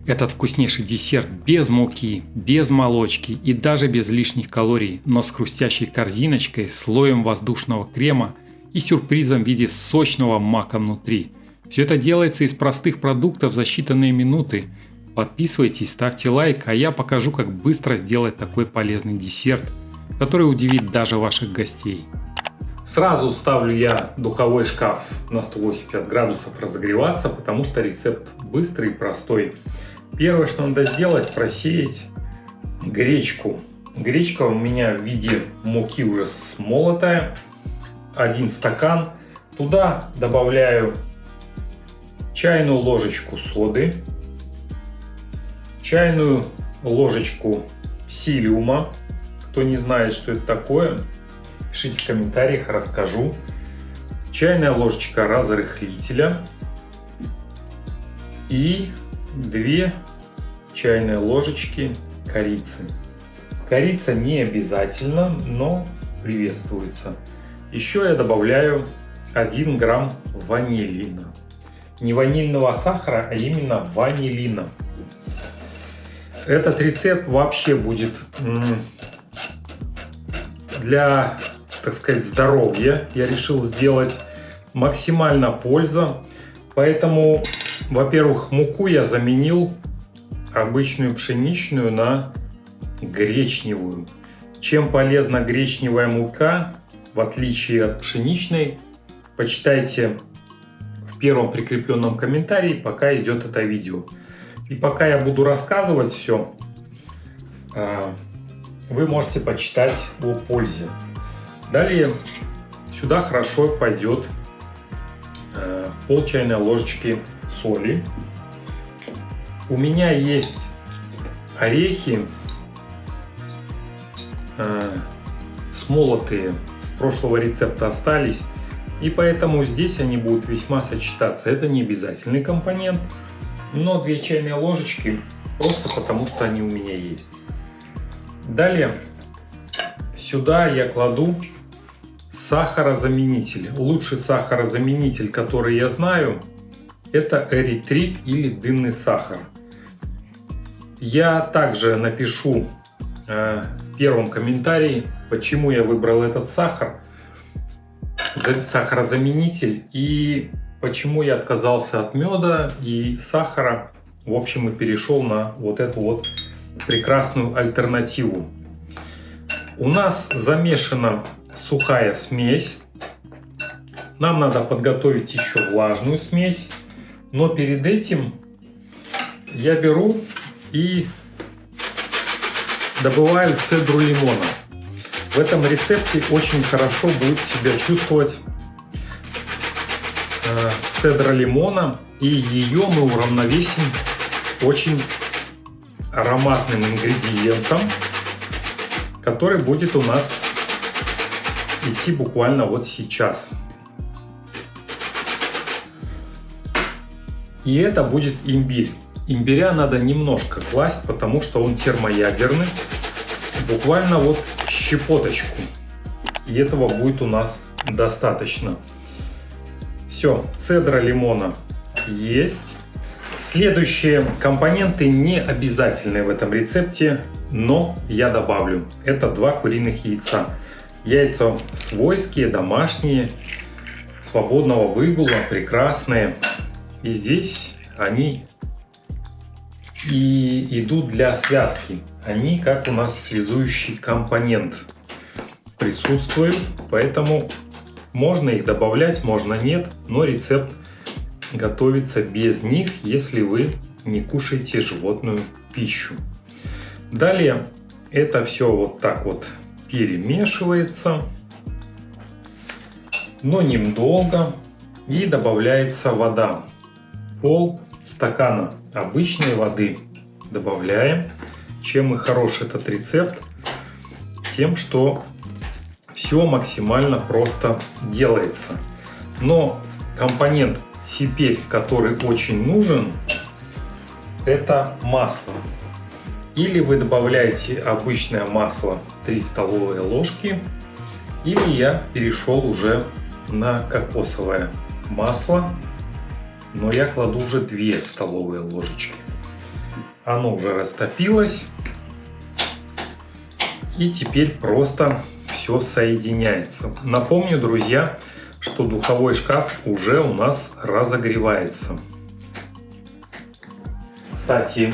Этот вкуснейший десерт без муки, без молочки и даже без лишних калорий, но с хрустящей корзиночкой, слоем воздушного крема и сюрпризом в виде сочного мака внутри. Все это делается из простых продуктов за считанные минуты. Подписывайтесь, ставьте лайк, а я покажу, как быстро сделать такой полезный десерт, который удивит даже ваших гостей. Сразу ставлю я духовой шкаф на 180 градусов разогреваться, потому что рецепт быстрый и простой. Первое, что надо сделать, просеять гречку. Гречка у меня в виде муки уже смолотая. 1 стакан. Туда добавляю чайную ложечку соды, чайную ложечку псилиума. Кто не знает, что это такое, пишите в комментариях, расскажу. Чайная ложечка разрыхлителя и 2 чайные ложечки корицы. Корица не обязательно, но приветствуется. Еще я добавляю 1 грамм ванилина. Не ванильного сахара, а именно ванилина. Этот рецепт вообще будет для, так сказать, здоровья. Я решил сделать максимально польза. Поэтому, во-первых, муку я заменил обычную пшеничную на гречневую. Чем полезна гречневая мука, в отличие от пшеничной, почитайте в первом прикрепленном комментарии, пока идет это видео. И пока я буду рассказывать все, вы можете почитать о пользе. Далее сюда хорошо пойдет пол чайной ложечки соли. У меня есть орехи смолотые, с прошлого рецепта остались, и поэтому здесь они будут весьма сочетаться. Это не обязательный компонент, но 2 чайные ложечки просто потому, что они у меня есть. Далее сюда я кладу сахарозаменитель. Лучший сахарозаменитель, который я знаю, это эритрит или дынный сахар. Я также напишу в первом комментарии, почему я выбрал этот сахарозаменитель и почему я отказался от меда и сахара. В общем, и перешел на вот эту вот прекрасную альтернативу. У нас замешана сухая смесь. Нам надо подготовить еще влажную смесь. Но перед этим я беру и добавляю цедру лимона. В этом рецепте очень хорошо будет себя чувствовать цедра лимона, и ее мы уравновесим очень ароматным ингредиентом, который будет у нас идти буквально вот сейчас. И это будет имбирь. Имбиря надо немножко класть, потому что он термоядерный. Буквально вот щепоточку. И этого будет у нас достаточно. Все, цедра лимона есть. Следующие компоненты не обязательные в этом рецепте, но я добавлю. Это 2 куриных яйца. Яйца свойские, домашние, свободного выгула, прекрасные. И здесь они и идут для связки. Они как у нас связующий компонент присутствуют, поэтому можно их добавлять, можно нет, но рецепт готовится без них, если вы не кушаете животную пищу. Далее это все вот так вот перемешивается, но недолго, и добавляется вода. Пол стакана обычной воды добавляем. Чем и хорош этот рецепт? Тем, что все максимально просто делается. Но компонент теперь, который очень нужен, это масло. Или вы добавляете обычное масло 3 столовые ложки, или я перешел уже на кокосовое масло, но я кладу уже 2 столовые ложечки. Оно уже растопилось. И теперь просто все соединяется. Напомню, друзья, что духовой шкаф уже у нас разогревается. Кстати,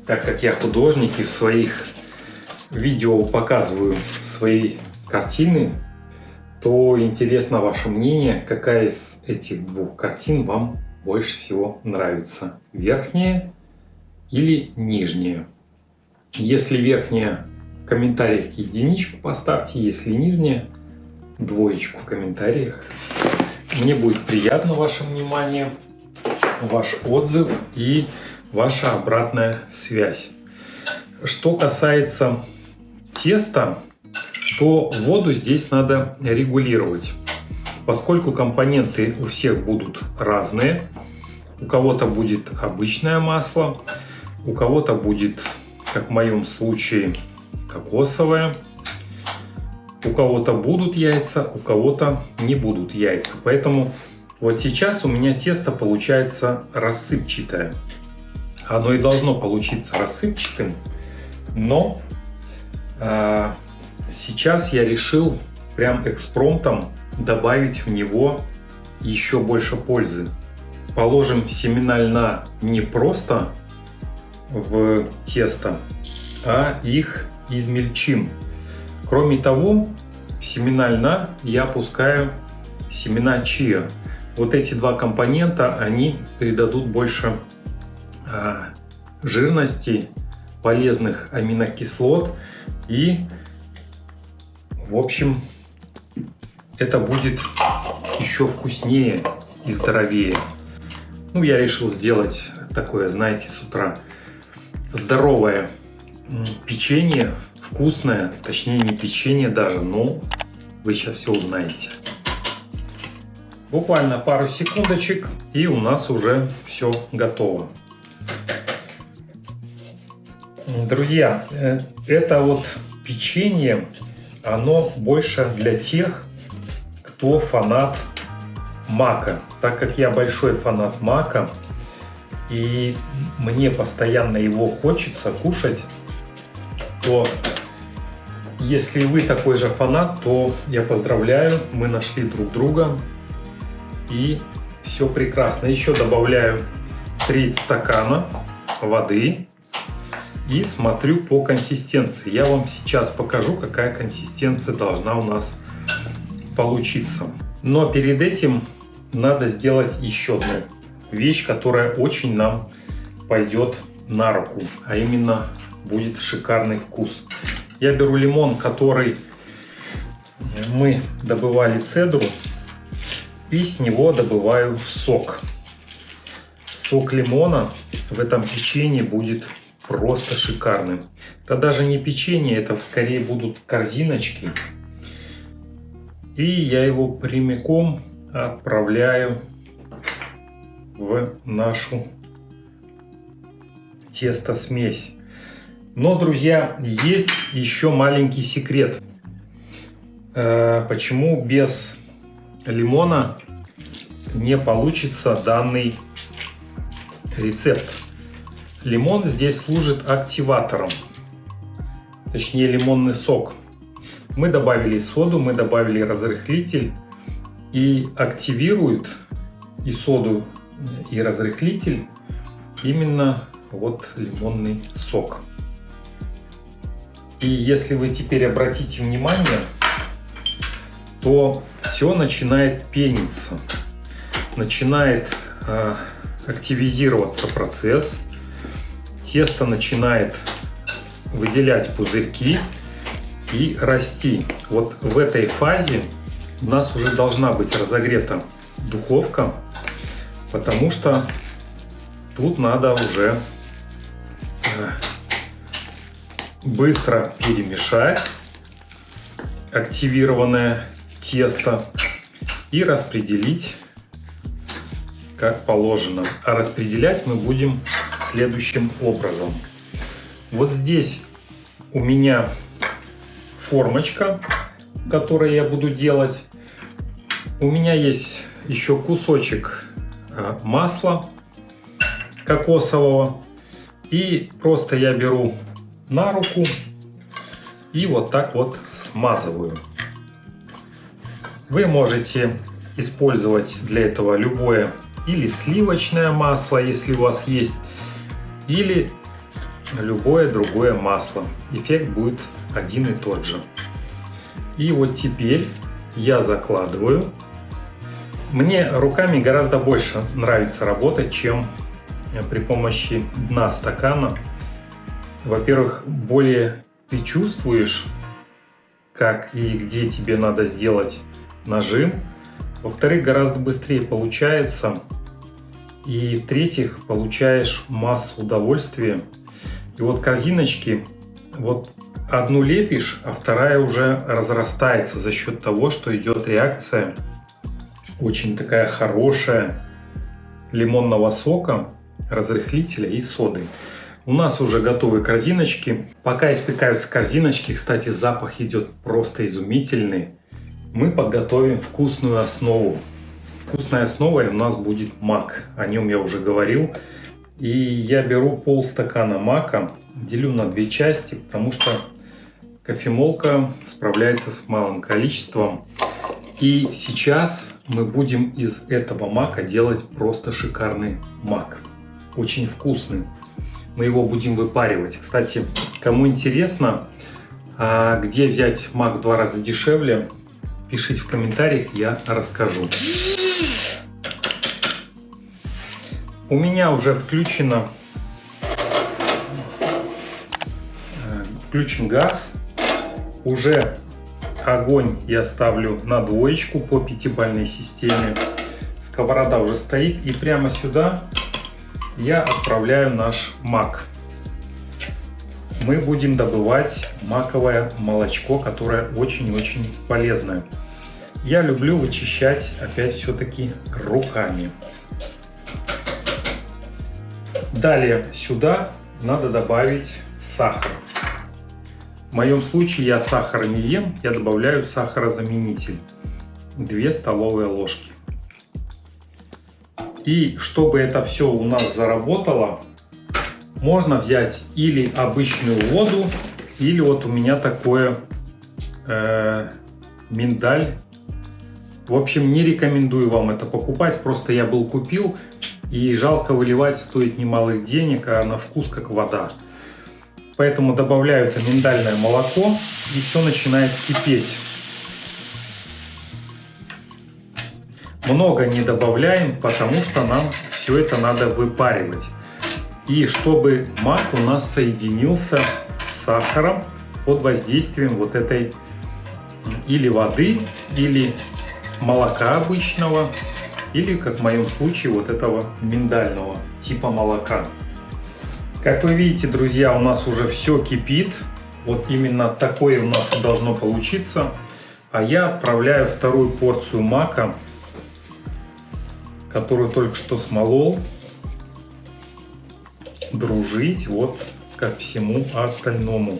так как я художник и в своих видео показываю свои картины, то интересно ваше мнение, какая из этих двух картин вам больше всего нравится. Верхняя или нижняя? Если верхняя, в комментариях единичку поставьте, если нижняя, двоечку в комментариях. Мне будет приятно ваше внимание, ваш отзыв и ваша обратная связь. Что касается теста, то воду здесь надо регулировать, поскольку компоненты у всех будут разные. У кого-то будет обычное масло, у кого-то будет, как в моем случае, кокосовое, у кого-то будут яйца, у кого-то не будут яйца. Поэтому вот сейчас у меня тесто получается рассыпчатое. Оно и должно получиться рассыпчатым, но сейчас я решил прям экспромтом добавить в него еще больше пользы. Положим семена льна не просто в тесто, а их измельчим. Кроме того, в семена льна я опускаю семена чиа. Вот эти два компонента, они придадут больше жирности, полезных аминокислот, и в общем это будет еще вкуснее и здоровее. Ну, я решил сделать такое, знаете, с утра здоровое печенье, вкусное, точнее не печенье даже, но вы сейчас все узнаете. Буквально пару секундочек, и у нас уже все готово. Друзья, это вот печенье, оно больше для тех, кто фанат мака. Так как я большой фанат мака, и мне постоянно его хочется кушать, то если вы такой же фанат, то я поздравляю, мы нашли друг друга, и все прекрасно. Еще добавляю треть стакана воды и смотрю по консистенции. Я вам сейчас покажу, какая консистенция должна у нас получиться. Но перед этим надо сделать еще одну вещь, которая очень нам пойдет на руку, а именно будет шикарный вкус. Я беру лимон, который мы добывали цедру, и с него добываю сок. Сок лимона в этом печенье будет просто шикарным. Это даже не печенье, это скорее будут корзиночки. И я его прямиком отправляю в нашу тесто-смесь. Но, друзья, есть еще маленький секрет. Почему без лимона не получится данный рецепт? Лимон здесь служит активатором, точнее лимонный сок. Мы добавили соду, мы добавили разрыхлитель, и активирует и соду, и разрыхлитель именно вот лимонный сок. И если вы теперь обратите внимание, то все начинает пениться, начинает активизироваться процесс, тесто начинает выделять пузырьки и расти. Вот в этой фазе у нас уже должна быть разогрета духовка, потому что тут надо уже быстро перемешать активированное тесто и распределить как положено. А распределять мы будем следующим образом. Вот здесь у меня формочка, которую я буду делать. У меня есть еще кусочек масла кокосового. И просто я беру на руку и вот так вот смазываю. Вы можете использовать для этого любое или сливочное масло, если у вас есть, или любое другое масло. Эффект будет один и тот же. И вот теперь я закладываю. Мне руками гораздо больше нравится работать, чем при помощи дна стакана. Во-первых, более ты чувствуешь, как и где тебе надо сделать нажим. Во-вторых, гораздо быстрее получается. И в-третьих, получаешь массу удовольствия. И вот корзиночки, вот одну лепишь, а вторая уже разрастается за счет того, что идет реакция очень такая хорошая лимонного сока, разрыхлителя и соды. У нас уже готовы корзиночки. Пока испекаются корзиночки, кстати, запах идет просто изумительный. Мы подготовим вкусную основу. Вкусной основой у нас будет мак. О нем я уже говорил. И я беру полстакана мака, делю на 2 части, потому что кофемолка справляется с малым количеством. И сейчас мы будем из этого мака делать просто шикарный мак. Очень вкусный. Мы его будем выпаривать. Кстати, кому интересно, где взять мак в 2 раза дешевле, пишите в комментариях, я расскажу. У меня уже включен газ. Уже огонь я ставлю на 2 по 5-бальной системе. Сковорода уже стоит. И прямо сюда я отправляю наш мак. Мы будем добывать маковое молочко, которое очень-очень полезное. Я люблю вычищать опять все-таки руками. Далее сюда надо добавить сахар. В моем случае я сахар не ем, я добавляю сахарозаменитель. 2 столовые ложки. И чтобы это все у нас заработало, можно взять или обычную воду, или вот у меня такое миндаль. В общем, не рекомендую вам это покупать, просто я был купил, и жалко выливать, стоит немалых денег, а на вкус как вода. Поэтому добавляю это миндальное молоко, и все начинает кипеть. Много не добавляем, потому что нам все это надо выпаривать. И чтобы мак у нас соединился с сахаром под воздействием вот этой или воды, или молока обычного, или, как в моем случае, вот этого миндального типа молока. Как вы видите, друзья, у нас уже все кипит. Вот именно такое у нас должно получиться. А я отправляю 2-ю порцию мака, которую только что смолол, дружить вот как всему остальному.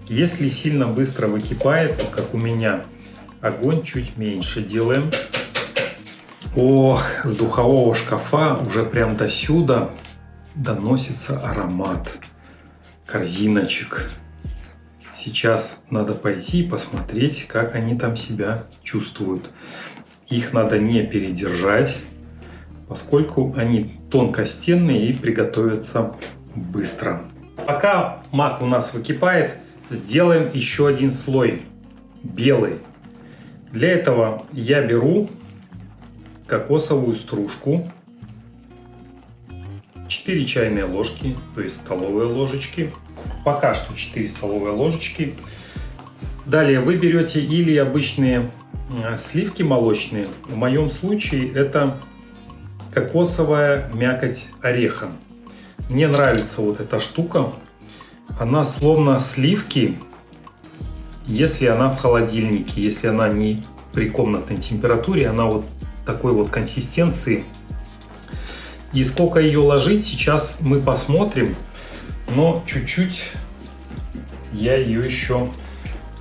Если сильно быстро выкипает, вот как у меня, огонь чуть меньше делаем. Ох, с духового шкафа уже прям до сюда доносится аромат корзиночек. Сейчас надо пойти и посмотреть, как они там себя чувствуют. Их надо не передержать, поскольку они тонкостенные и приготовятся быстро. Пока мак у нас выкипает, сделаем еще один слой белый. Для этого я беру кокосовую стружку, 4 чайные ложки, то есть столовые ложечки. Пока что 4 столовые ложечки. Далее вы берете или обычные сливки молочные. В моем случае это кокосовая мякоть ореха. Мне нравится вот эта штука. Она словно сливки, если она в холодильнике, если она не при комнатной температуре, она вот такой вот консистенции. И сколько ее ложить, сейчас мы посмотрим. Но чуть-чуть я ее еще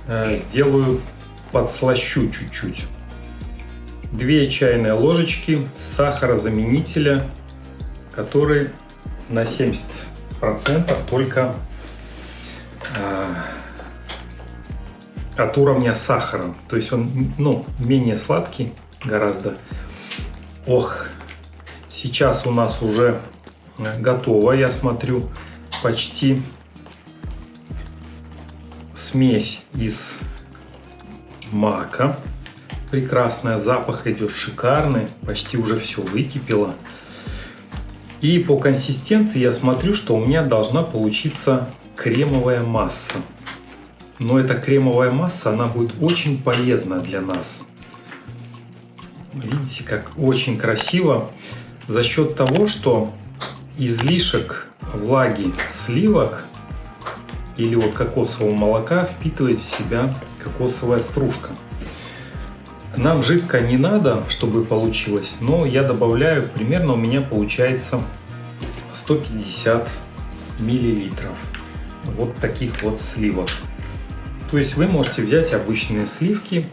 сделаю, подслащу чуть-чуть. 2 чайные ложечки сахарозаменителя, который на 70 процентов только от уровня сахара. То есть он, ну, менее сладкий гораздо. Ох, сейчас у нас уже готово, я смотрю, почти смесь из мака. Прекрасная, запах идет шикарный, почти уже все выкипело. И по консистенции я смотрю, что у меня должна получиться кремовая масса. Но эта кремовая масса, она будет очень полезна для нас. Видите, как очень красиво. За счет того, что излишек влаги сливок или вот кокосового молока впитывает в себя кокосовая стружка. Нам жидко не надо, чтобы получилось, но я добавляю, примерно у меня получается 150 миллилитров вот таких вот сливок. То есть вы можете взять обычные сливки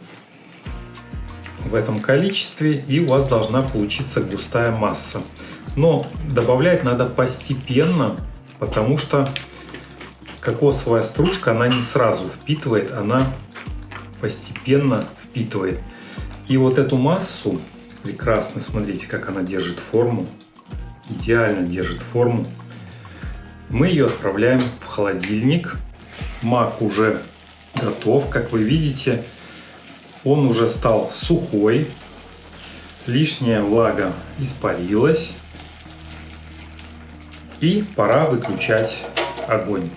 в этом количестве, и у вас должна получиться густая масса. Но добавлять надо постепенно, потому что кокосовая стружка, она не сразу впитывает, она постепенно впитывает. И вот эту массу, прекрасно, смотрите, как она держит форму, идеально держит форму. Мы ее отправляем в холодильник. Мак уже готов, как вы видите, он уже стал сухой, лишняя влага испарилась, и пора выключать огонь.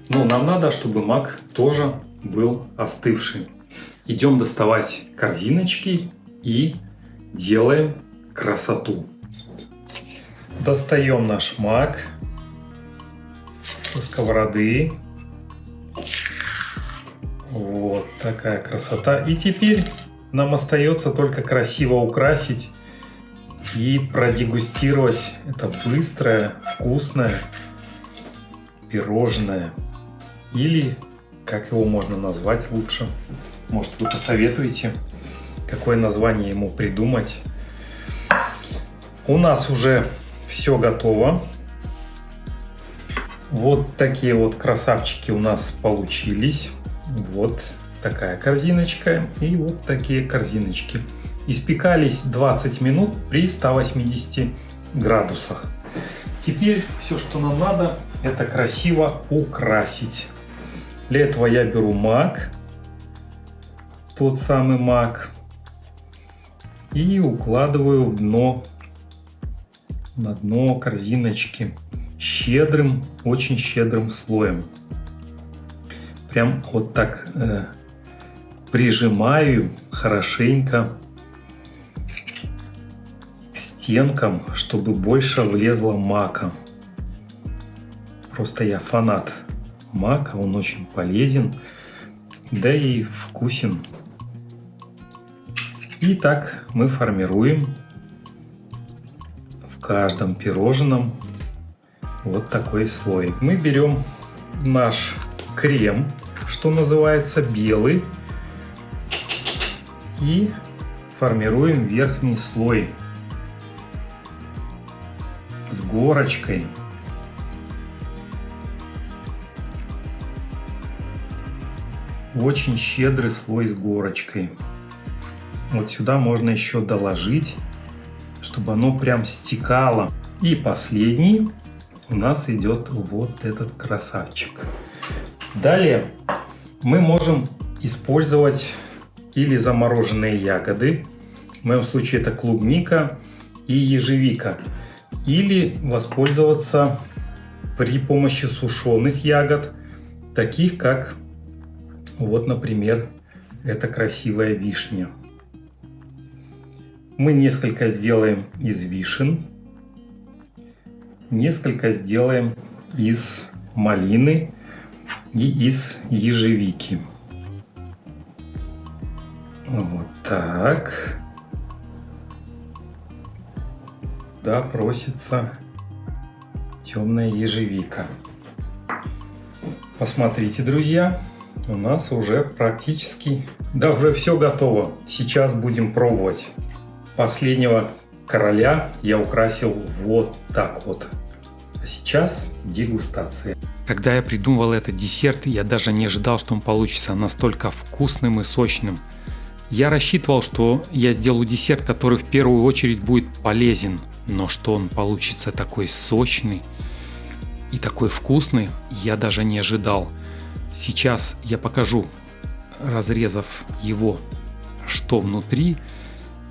Но нам надо, чтобы мак тоже был остывший. Идем доставать корзиночки и делаем красоту. Достаем наш мак со сковороды. Вот такая красота. И теперь нам остается только красиво украсить и продегустировать это быстрое, вкусное пирожное. Или, как его можно назвать лучше? Может, вы посоветуете, какое название ему придумать? У нас уже все готово. Вот такие вот красавчики у нас получились. Вот такая корзиночка и вот такие корзиночки. Испекались 20 минут при 180 градусах. Теперь все, что нам надо, это красиво украсить. Для этого я беру мак, тот самый мак, и укладываю в дно, на дно корзиночки щедрым, очень щедрым слоем. Прям вот так прижимаю хорошенько к стенкам, чтобы больше влезло мака. Просто я фанат мака, он очень полезен, да и вкусен. И так мы формируем в каждом пирожном вот такой слой. Мы берем наш крем, что называется, белый, и формируем верхний слой с горочкой. Очень щедрый слой с горочкой. Вот сюда можно еще доложить, чтобы оно прям стекало. И последний у нас идет вот этот красавчик. Далее мы можем использовать или замороженные ягоды, в моем случае это клубника и ежевика, или воспользоваться при помощи сушеных ягод, таких как вот, например, эта красивая вишня. Мы несколько сделаем из вишен, несколько сделаем из малины и из ежевики. Вот так. Да, просится темная ежевика. Посмотрите, друзья, у нас уже практически, да, уже все готово. Сейчас будем пробовать. Последнего короля я украсил вот так вот. А сейчас дегустация. Когда я придумывал этот десерт, я даже не ожидал, что он получится настолько вкусным и сочным. Я рассчитывал, что я сделаю десерт, который в первую очередь будет полезен, но что он получится такой сочный и такой вкусный, я даже не ожидал. Сейчас я покажу, разрезав его, что внутри,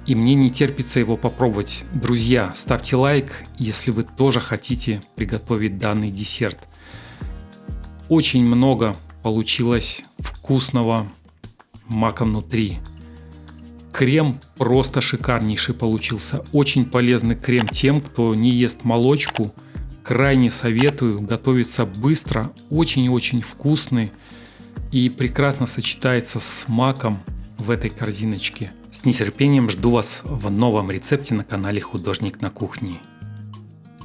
и мне не терпится его попробовать. Друзья, ставьте лайк, если вы тоже хотите приготовить данный десерт. Очень много получилось вкусного мака внутри. Крем просто шикарнейший получился. Очень полезный крем тем, кто не ест молочку. Крайне советую. Готовится быстро, очень-очень вкусный и прекрасно сочетается с маком в этой корзиночке. С нетерпением жду вас в новом рецепте на канале Художник на кухне.